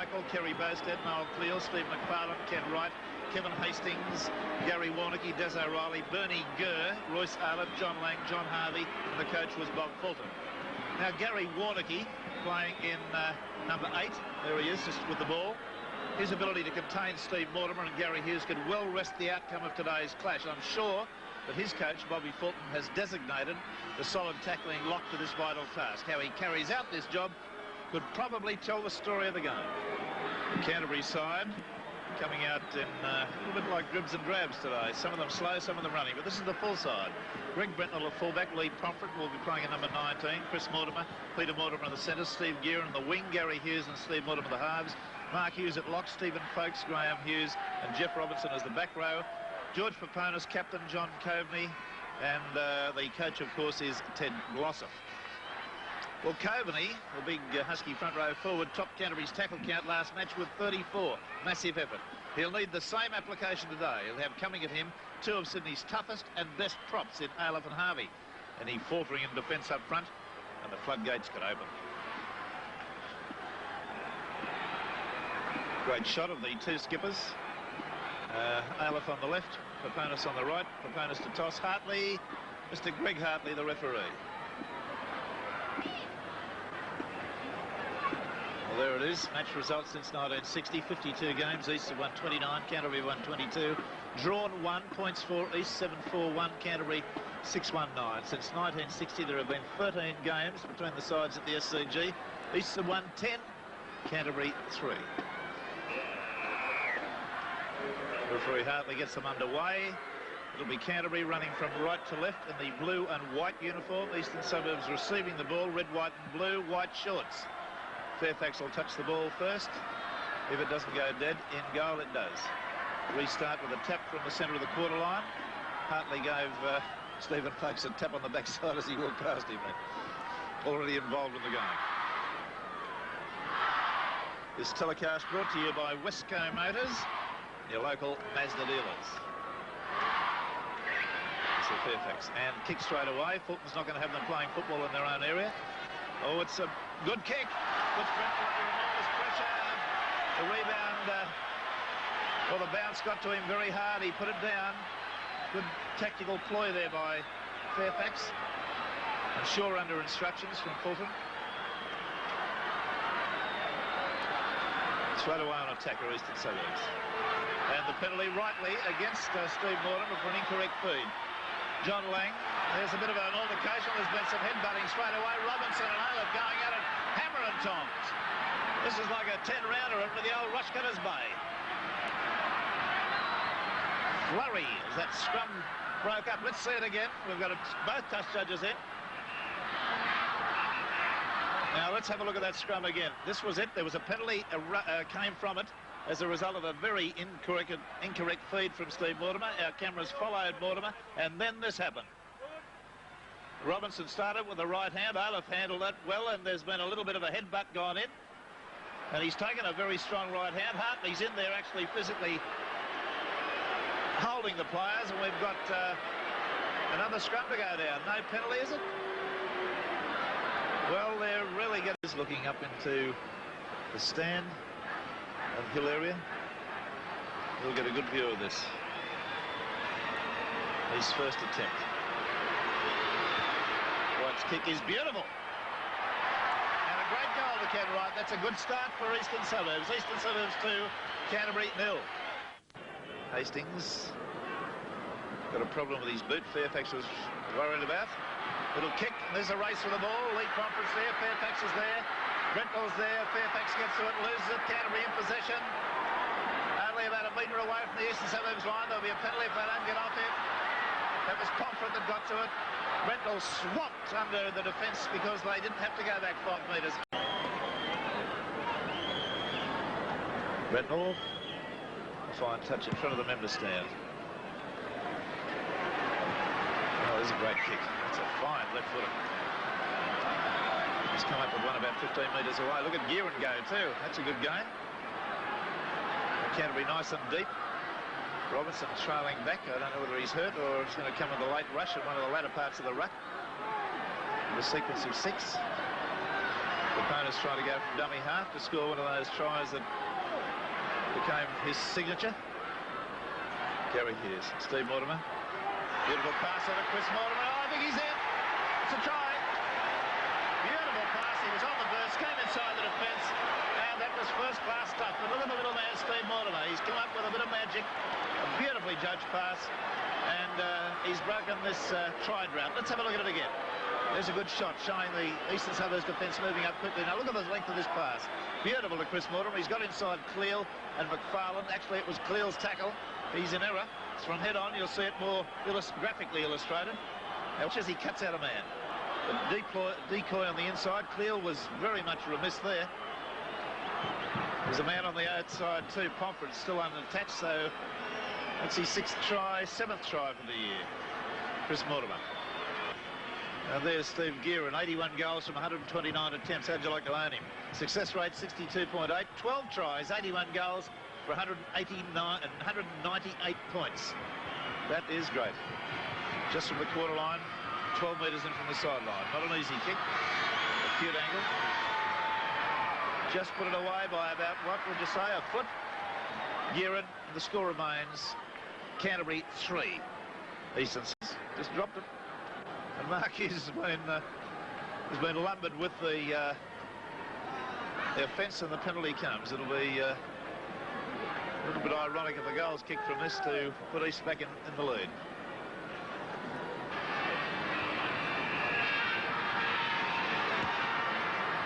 Michael, Kerry Bowstead, Noel Cleal, Steve McFarlane, Ken Wright, Kevin Hastings, Gary Warnocky, Des O'Reilly, Bernie Gurr, Royce Arlett, John Lang, John Harvey, and the coach was Bob Fulton. Now Gary Warnocky playing in number 8, there he is, just with the ball. His ability to contain Steve Mortimer and Gary Hughes could well rest the outcome of today's clash. I'm sure that his coach, Bobby Fulton, has designated the solid tackling lock to this vital task. How he carries out this job could probably tell the story of the game. The Canterbury side coming out in a little bit like dribs and drabs today. Some of them slow, some of them running, but this is the full side. Greg Brentnell, a fullback. Lee Pomfret will be playing at number 19. Chris Mortimer, Peter Mortimer in the centre. Steve Gearin in the wing. Gary Hughes and Steve Mortimer the halves. Mark Hughes at lock. Stephen Folkes, Graham Hughes and Jeff Robinson as the back row. George Paponis, captain John Coveney, and the coach, of course, is Ted Glossop. Well, Coveney, the big husky front row forward, topped Canterbury's tackle count last match with 34. Massive effort. He'll need the same application today. He'll have coming at him 2 of Sydney's toughest and best props in Aleph and Harvey. Any faltering in defence up front, and the floodgates could open. Great shot of the 2 skippers. Aleph on the left, Paponis on the right. Paponis to toss. Hartley, Mr. Greg Hartley, the referee. Well, there it is. Match results since 1960. 52 games. East have won 29. Canterbury won 22. Drawn 1. Points for East. 7-4-1. Canterbury 6-1-9. Since 1960, there have been 13 games between the sides at the SCG. East have won 10. Canterbury 3. Referee Hartley gets them underway. It'll be Canterbury running from right to left in the blue and white uniform. Eastern Suburbs receiving the ball. Red, white and blue. White shorts. Fairfax will touch the ball first. If it doesn't go dead, in goal it does. Restart with a tap from the centre of the quarter line. Hartley gave Stephen Folkes a tap on the backside as he walked past him. Already involved in the game. This telecast brought to you by Westco Motors, your local Mazda dealers. So Fairfax, and kick straight away. Fulton's not going to have them playing football in their own area. Oh, it's a good kick. Puts Brentford under enormous pressure. The rebound, well, the bounce got to him very hard. He put it down. Good tactical ploy there by Fairfax. I'm sure under instructions from Fulton. Straight away on attacker, Eastern Suburbs. And the penalty rightly against Steve Mortimer for an incorrect feed. John Lang, there's a bit of an altercation. There's been some headbutting straight away. Robinson and Aleph going at it, hammer and tongs. This is like a 10-rounder into the old Rushcutters Bay. Flurry as that scrum broke up. Let's see it again. We've got both touch judges in. Now let's have a look at that scrum again. This was it. There was a penalty came from it as a result of a very incorrect feed from Steve Mortimer. Our cameras followed Mortimer, and then this happened. Robinson started with the right hand. Aleph handled that well, and there's been a little bit of a headbutt gone in. And he's taken a very strong right hand. Hartley's in there actually physically holding the players, and we've got another scrum to go down. No penalty, is it? Well, they're really good. Looking up into the stand of Hill area. We'll get a good view of this. His first attempt. White's kick is beautiful. And a great goal to Ken Wright. That's a good start for Eastern Suburbs. Eastern Suburbs 2, Canterbury 0. Hastings got a problem with his boot. Fairfax was worried about. Little kick. There's a race for the ball. Lee Pomfret's there. Fairfax is there. Brentnell's there. Fairfax gets to it, loses it. Canterbury in possession. Only about a metre away from the Eastern Suburbs line. There'll be a penalty if they don't get off him. That was Pomfret that got to it. Brentnell swapped under the defence because they didn't have to go back 5 metres. Brentnell, a fine touch in front of the member stand. Oh, this is a great kick. That's a fine left footer. He's come up with one about 15 metres away. Look at Gearin go too. That's a good game. Canterbury nice and deep. Robinson trailing back. I don't know whether he's hurt or he's going to come in the late rush at one of the latter parts of the ruck. The sequence of 6. The opponents trying to go from dummy half to score one of those tries that became his signature. Gary Hughes, Steve Mortimer. Beautiful pass on to Chris Mortimer. Oh, I think he's in. It's a try. Beautiful pass. He was on the burst, came inside the defence, and that was first-class stuff. But look at the little man, Steve Mortimer. He's come up with a bit of magic. A beautifully judged pass, and he's broken this try drought. Let's have a look at it again. There's a good shot showing the Eastern Suburbs defence moving up quickly. Now look at the length of this pass. Beautiful to Chris Mortimer. He's got inside Cleal and McFarlane. Actually, it was Cleal's tackle. He's in error. It's from head on. You'll see it more graphically illustrated. Now, as he cuts out a man. The decoy on the inside. Cleal was very much remiss there. There's a man on the outside too. Pomfret still unattached, so that's his 6th try, 7th try for the year. Chris Mortimer. And there's Steve Gearin, 81 goals from 129 attempts. How'd you like to own him? Success rate 62.8, 12 tries, 81 goals for 198 points. That is great. Just from the quarter line, 12 metres in from the sideline. Not an easy kick. A cute angle. Just put it away by about, what would you say, a foot? Gearin, the score remains Canterbury 3. Easton just dropped it. And Mark Hughes has been lumbered with the offence, and the penalty comes. It'll be a little bit ironic if the goal's kicked from this to put East back in the lead.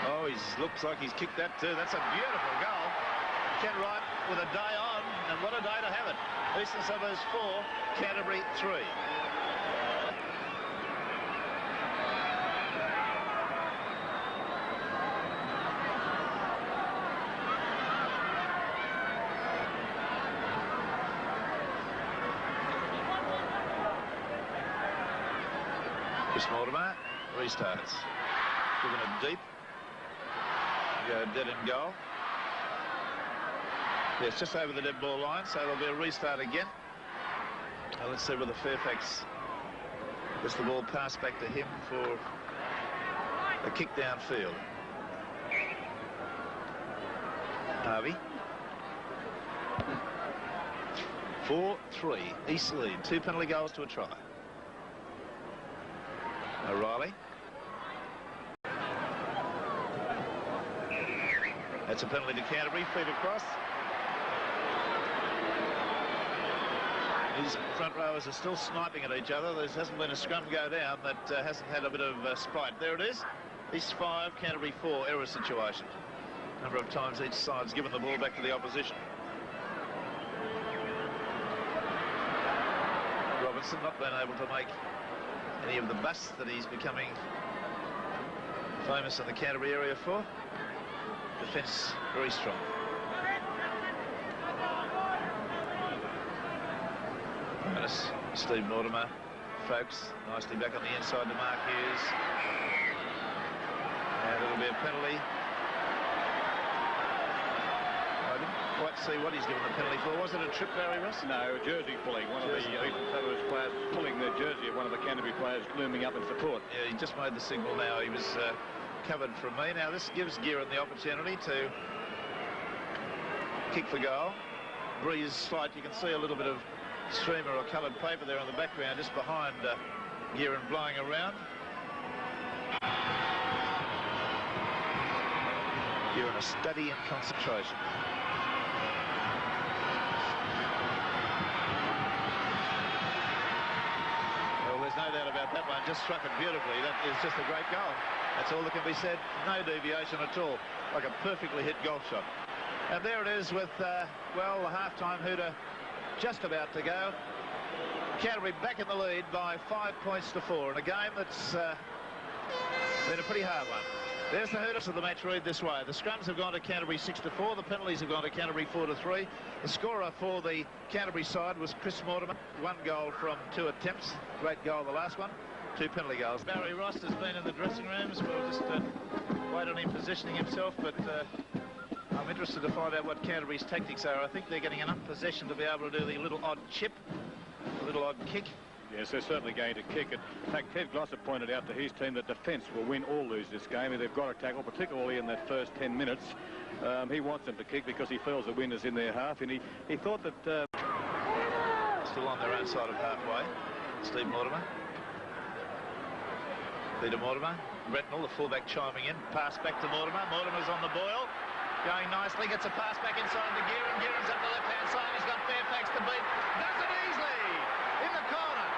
Oh, he looks like he's kicked that too. That's a beautiful goal. Ken Wright with a day on, and what a day to have it. Eastern Suburbs 4, Canterbury 3. Chris Mortimer restarts. Given it deep. Go dead in goal. Yeah, it's just over the dead ball line, so there'll be a restart again. Now let's see whether Fairfax gets the ball passed back to him for a kick downfield. Harvey. 4-3. East lead. 2 penalty goals to a try. O'Reilly. That's a penalty to Canterbury. Feet across. These front rowers are still sniping at each other. There hasn't been a scrum go down that hasn't had a bit of spite. There it is. East 5, Canterbury 4. Error situation. Number of times each side's given the ball back to the opposition. Robinson not been able to make any of the busts that he's becoming famous in the Canterbury area for. Defence very strong. Notice Steve Mortimer, folks, nicely back on the inside to Mark Hughes. And it'll be a penalty. I didn't quite see what he's given the penalty for. Was it a trip, Barry Ross? No, jersey pulling. One of the Eastern Suburbs players pulling the jersey of one of the Canterbury players looming up in support. Yeah, he just made the signal now. He was covered from me. Now this gives Gearin the opportunity to kick for goal. Breeze slight. You can see a little bit of streamer or coloured paper there on the background just behind Gearin blowing around. Gearin a study and concentration. Well, there's no doubt about that one. Just struck it beautifully. That is just a great goal. That's all that can be said. No deviation at all. Like a perfectly hit golf shot. And there it is with, well, the half-time hooter just about to go. Canterbury back in the lead by 5 points to 4 in a game that's been a pretty hard one. There's the hooters of the match read this way. The scrums have gone to Canterbury 6-4. The penalties have gone to Canterbury 4-3. The scorer for the Canterbury side was Chris Mortimer. 1 goal from 2 attempts. Great goal, the last one. 2 penalty goals. Barry Ross has been in the dressing rooms. We'll just wait on him positioning himself, but I'm interested to find out what Canterbury's tactics are. I think they're getting enough possession to be able to do the little odd chip, a little odd kick. Yes, they're certainly going to kick it. In fact, Ted Glossop pointed out to his team that defence will win or lose this game. They've got to tackle, particularly in that first 10 minutes. He wants them to kick because he feels the win is in their half, and he thought that... Still on their own side of halfway. Steve Mortimer. Peter Mortimer. Bretnell, the fullback, chiming in. Pass back to Mortimer. Mortimer's on the boil. Going nicely. Gets a pass back inside to Gearon. Gearon's up the left-hand side. He's got Fairfax to beat. Does it easily! In the corner.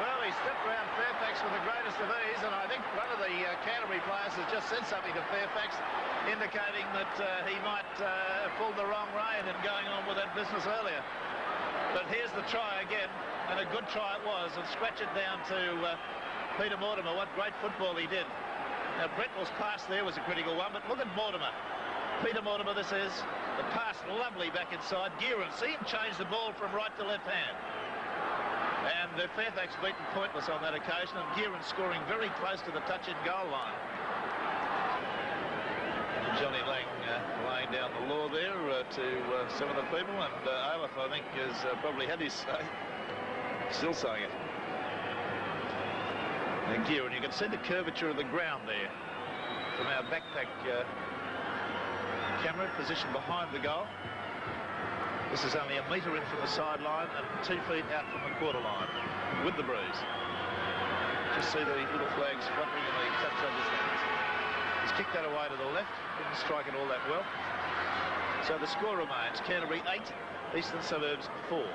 Well, he stepped around Fairfax with the greatest of ease, and I think one of the Canterbury players has just said something to Fairfax, indicating that he might have pulled the wrong rein in going on with that business earlier. But here's the try again, and a good try it was, and scratch it down to Peter Mortimer. What great football he did. Now, Bretnell's pass there was a critical one, but look at Mortimer. Peter Mortimer, this is. The pass lovely back inside. Gearon, see him change the ball from right to left hand. And Fairfax beaten pointless on that occasion, and Gearon scoring very close to the touch-in goal line. Johnny Lang laying down the law there to some of the people, and Olaf, I think, has probably had his say. Still saying it. And Gearon, you can see the curvature of the ground there from our backpack camera positioned behind the goal. This is only a metre in from the sideline and 2 feet out from the quarter line with the breeze. Just see the little flags fluttering in the touch judge's hands. He's kicked that away to the left, didn't strike it all that well. So the score remains Canterbury 8, Eastern Suburbs 4.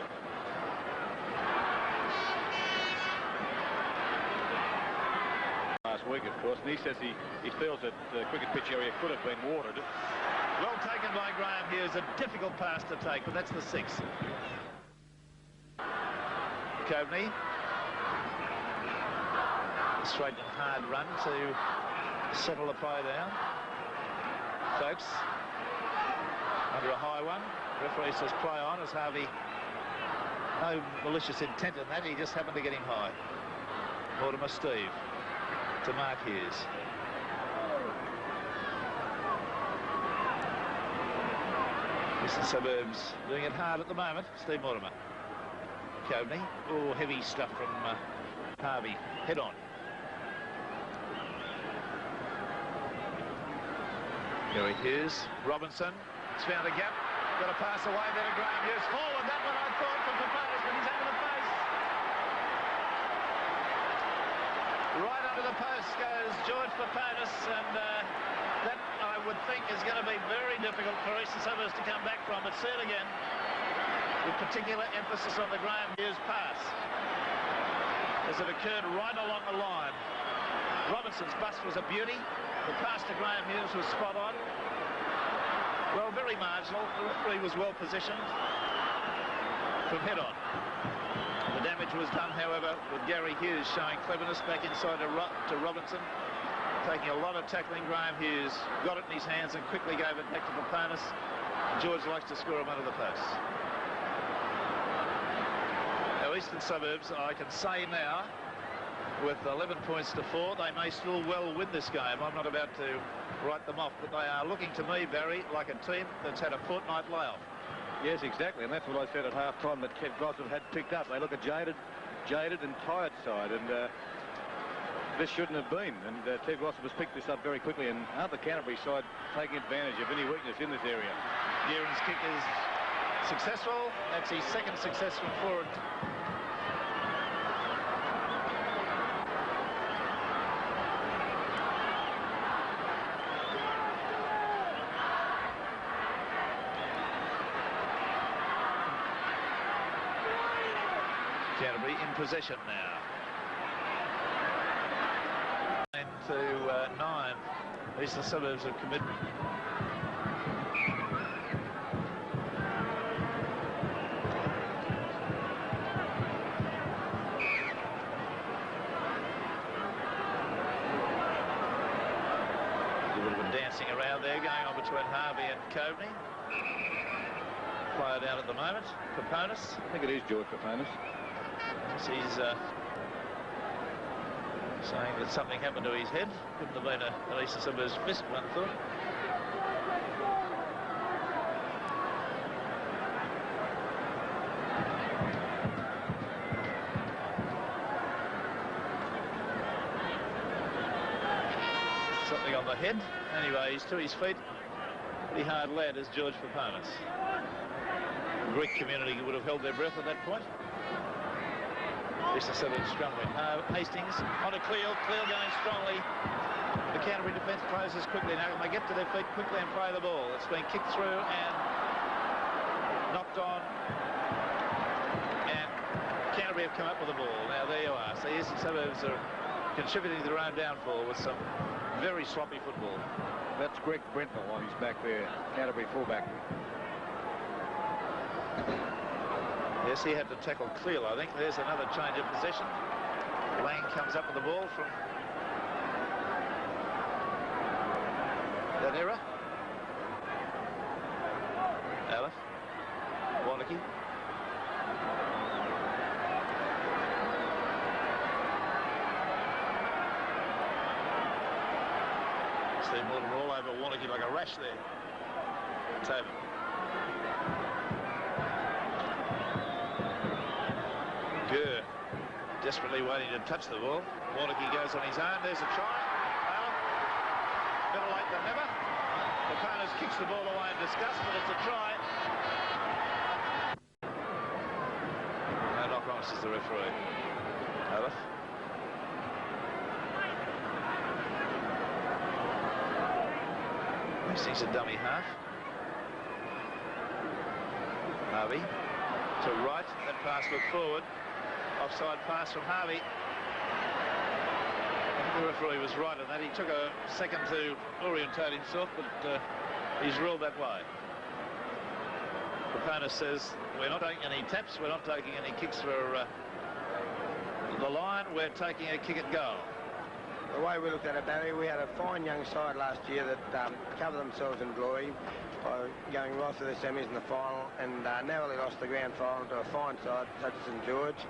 Last week, of course, and he says he feels that the cricket pitch area could have been watered. Well taken by Graham Hughes, a difficult pass to take, but that's the 6th. Coveney. A straight and hard run to settle the play down. Folks, under a high one. Referee says play on as Harvey. No malicious intent in that, he just happened to get him high. Mortimer Steve to Mark Hughes. Eastern Suburbs doing it hard at the moment. Steve Mortimer. Coveney. Oh, heavy stuff from Harvey. Head on. Gary Hughes. Robinson. He's found a gap. Got a pass away there to Graham Hughes. Forward, that one I thought from Papanis, but he's under the post. Right under the post goes George Papanis, and that, I would think, is going to be very difficult for Eastern Suburbs to come back from. But see it again, with particular emphasis on the Graham Hughes pass, as it occurred right along the line. Robinson's bust was a beauty. The pass to Graham Hughes was spot on. Well, very marginal. The referee was well positioned from head on. The damage was done, however, with Gary Hughes showing cleverness back inside to Robinson. Taking a lot of tackling. Graham Hughes got it in his hands and quickly gave it back to Papanis. George likes to score him under the posts. Now, Eastern Suburbs, I can say now, with 11 points to 4, they may still well win this game. I'm not about to write them off, but they are looking to me, Barry, like a team that's had a fortnight layoff. Yes, exactly, and that's what I said at half-time that Ted Glossop had picked up. They look a jaded and tired side, and this shouldn't have been. And Ted Glossop has picked this up very quickly, and aren't the Canterbury side taking advantage of any weakness in this area? Gearon's kick is successful. That's his second success from forward. Canterbury in possession now. 9 to 9. Eastern Suburbs have committed. A little bit of dancing around there going on between Harvey and Coveney. Player down at the moment. Papanis. I think it is George Papanis. He's saying that something happened to his head. Couldn't have been an Eastern Suburbs fist, one thought. head. Anyway, he's to his feet. Pretty hard lad is George Papanis. The Greek community would have held their breath at that point. Eastern Suburbs strong win. Hastings on a Cleal. Cleal going strongly. The Canterbury defence closes quickly now. They get to their feet quickly and play the ball. It's been kicked through and knocked on. And Canterbury have come up with the ball. Now there you are. So Eastern Suburbs are contributing to their own downfall with some very sloppy football. That's Greg Brentnell while he's back there, Canterbury fullback. Yes, he had to tackle Cleal, I think. There's another change of possession. Lang comes up with the ball from that era. Aleph. Wannicky. Steve Mortimer all over Wannicky like a rash there. It's over. Gurr desperately waiting to touch the ball. Wannicky goes on his own. There's a try. Better late than never. Papanis kicks the ball away in disgust, but it's a try. No knock-on, says the referee. Aleph. Hastings a dummy half. Harvey to right. That pass looked forward. Offside pass from Harvey. I think the referee was right on that. He took a second to orientate himself, but he's ruled that way. Papanis says, we're not taking any taps, we're not taking any kicks for the line, we're taking a kick at goal. The way we looked at it, Barry, we had a fine young side last year that covered themselves in glory by going right through the semis and the final, and narrowly lost the grand final to a fine side such as St George.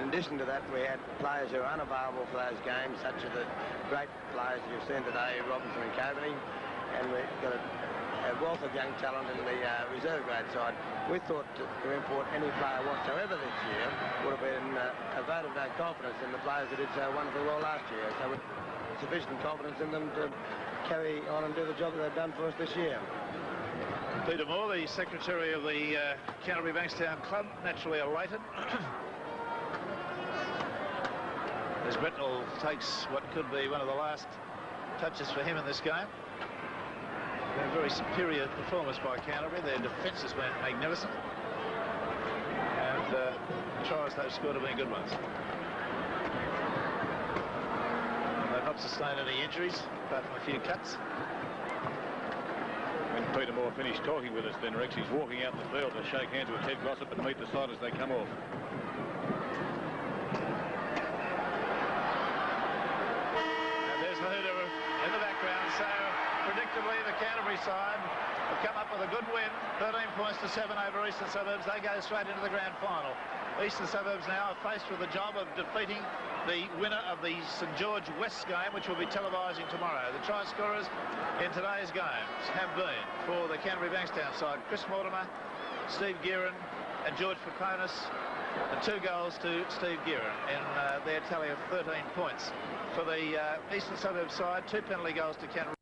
In addition to that, we had players who were unavailable for those games, such as the great players you've seen today, Robinson and Coveney, and we've got a wealth of young talent in the reserve grade side. We thought to import any player whatsoever this year would have been a vote of no confidence in the players that did so wonderfully well last year. So with sufficient confidence in them to carry on and do the job that they've done for us this year. Peter Moore, the secretary of the Canterbury Bankstown Club, naturally elated. As Brentnell takes what could be one of the last touches for him in this game. A very superior performance by Canterbury. Their defence has been magnificent. And the tries they've scored have been good ones. And they've not sustained any injuries, apart from a few cuts. When Peter Moore finished talking with us, then Rex, he's walking out in the field to shake hands with Ted Glossop and meet the side as they come off. In the background, so predictably the Canterbury side have come up with a good win, 13 points to 7 over Eastern Suburbs. They go straight into the grand final. Eastern Suburbs now are faced with the job of defeating the winner of the St George West game, which will be televising tomorrow. The try scorers in today's games have been, for the Canterbury Bankstown side, Chris Mortimer, Steve Gearin and George Papanis, and 2 goals to Steve Gearin in their tally of 13 points. For the Eastern Suburbs side, 2 penalty goals to Canterbury.